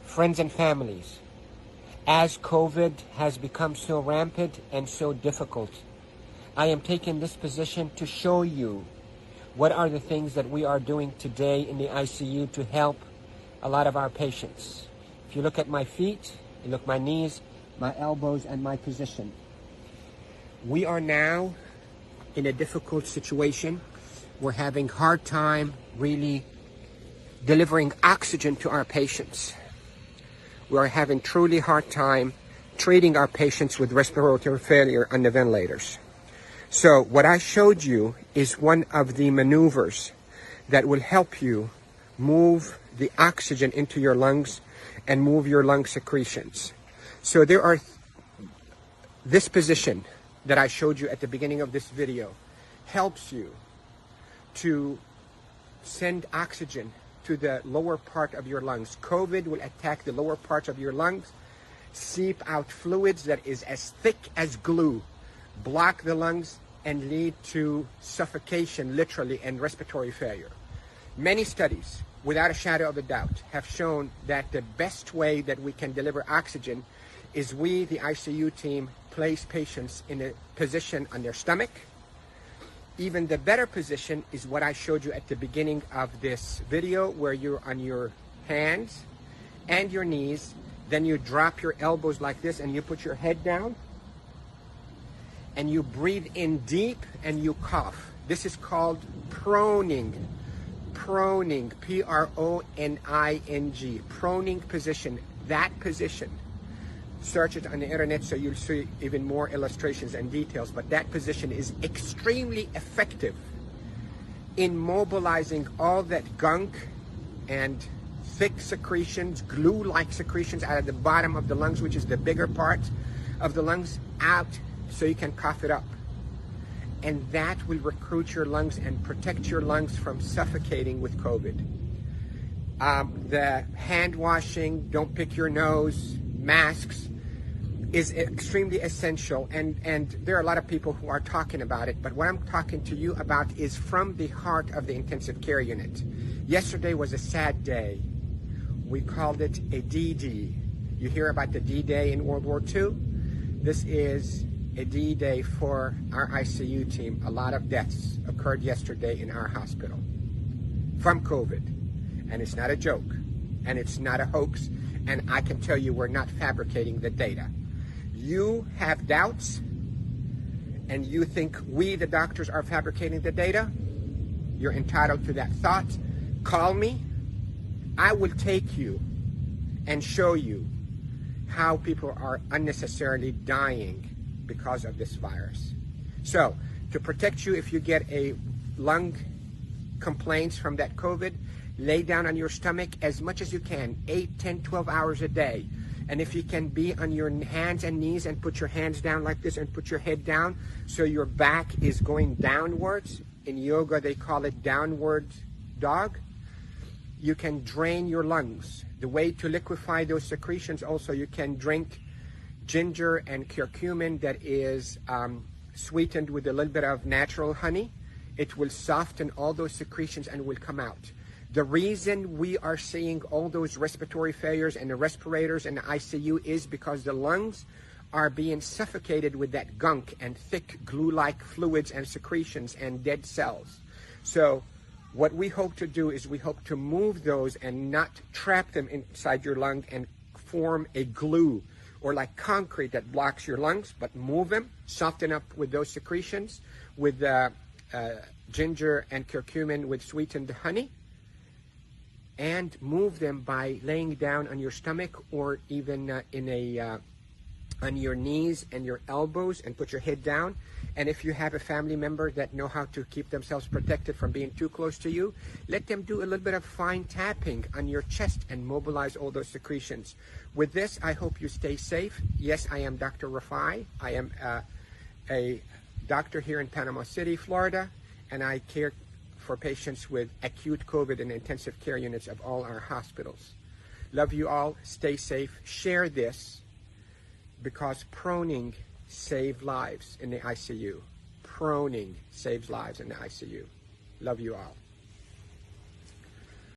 Friends and families, as COVID has become so rampant and so difficult, I am taking this position to show you what are the things that we are doing today in the ICU to help a lot of our patients. If you look at my feet, you look at my knees, my elbows, and my position. We are now in a difficult situation. We're having a hard time really delivering oxygen to our patients. We are having truly hard time treating our patients with respiratory failure on the ventilators. So what I showed you is one of the maneuvers that will help you move the oxygen into your lungs and move your lung secretions. So there are this position that I showed you at the beginning of this video helps you to send oxygen to the lower part of your lungs. COVID will attack the lower parts of your lungs, seep out fluids that is as thick as glue, block the lungs, and lead to suffocation, literally, and respiratory failure. Many studies, without a shadow of a doubt, have shown that the best way that we can deliver oxygen is we, the ICU team, place patients in a position on their stomach. Even the better position is what I showed you at the beginning of this video, where you're on your hands and your knees, then you drop your elbows like this and you put your head down and you breathe in deep and you cough. This is called proning. Proning, P-R-O-N-I-N-G, proning position. That position, search it on the internet so you'll see even more illustrations and details, but that position is extremely effective in mobilizing all that gunk and thick secretions, glue-like secretions out of the bottom of the lungs, which is the bigger part of the lungs, out so you can cough it up. And that will recruit your lungs and protect your lungs from suffocating with COVID. The hand washing, don't pick your nose, masks is extremely essential, and there are a lot of people who are talking about it, but what I'm talking to you about is from the heart of the intensive care unit. Yesterday was a sad day. We called it a D-Day. You hear about the D-Day in World War II? This is a D-Day for our ICU team. A lot of deaths occurred yesterday in our hospital from COVID. And it's not a joke. And it's not a hoax. And I can tell you we're not fabricating the data. You have doubts and you think we, the doctors, are fabricating the data. You're entitled to that thought. Call me. I will take you and show you how people are unnecessarily dying because of this virus. So, to protect you if you get a lung complaints from that COVID, lay down on your stomach as much as you can, 8, 10, 12 hours a day. And if you can be on your hands and knees and put your hands down like this and put your head down so your back is going downwards. In yoga, they call it downward dog. You can drain your lungs. The way to liquefy those secretions also, you can drink ginger and curcumin that is sweetened with a little bit of natural honey. It will soften all those secretions and will come out. The reason we are seeing all those respiratory failures and the respirators and the ICU is because the lungs are being suffocated with that gunk and thick glue-like fluids and secretions and dead cells. So what we hope to do is we hope to move those and not trap them inside your lung and form a glue or like concrete that blocks your lungs, but move them, soften up with those secretions with ginger and curcumin with sweetened honey, and move them by laying down on your stomach or even on your knees and your elbows and put your head down. And if you have a family member that know how to keep themselves protected from being too close to you, let them do a little bit of fine tapping on your chest and mobilize all those secretions. With this, I hope you stay safe. Yes, I am Dr. Rafai. I am a doctor here in Panama City, Florida, and I care for patients with acute COVID in intensive care units of all our hospitals. Love you all. Stay safe. Share this because proning save lives in the ICU. proning saves lives in the ICU. Love you all.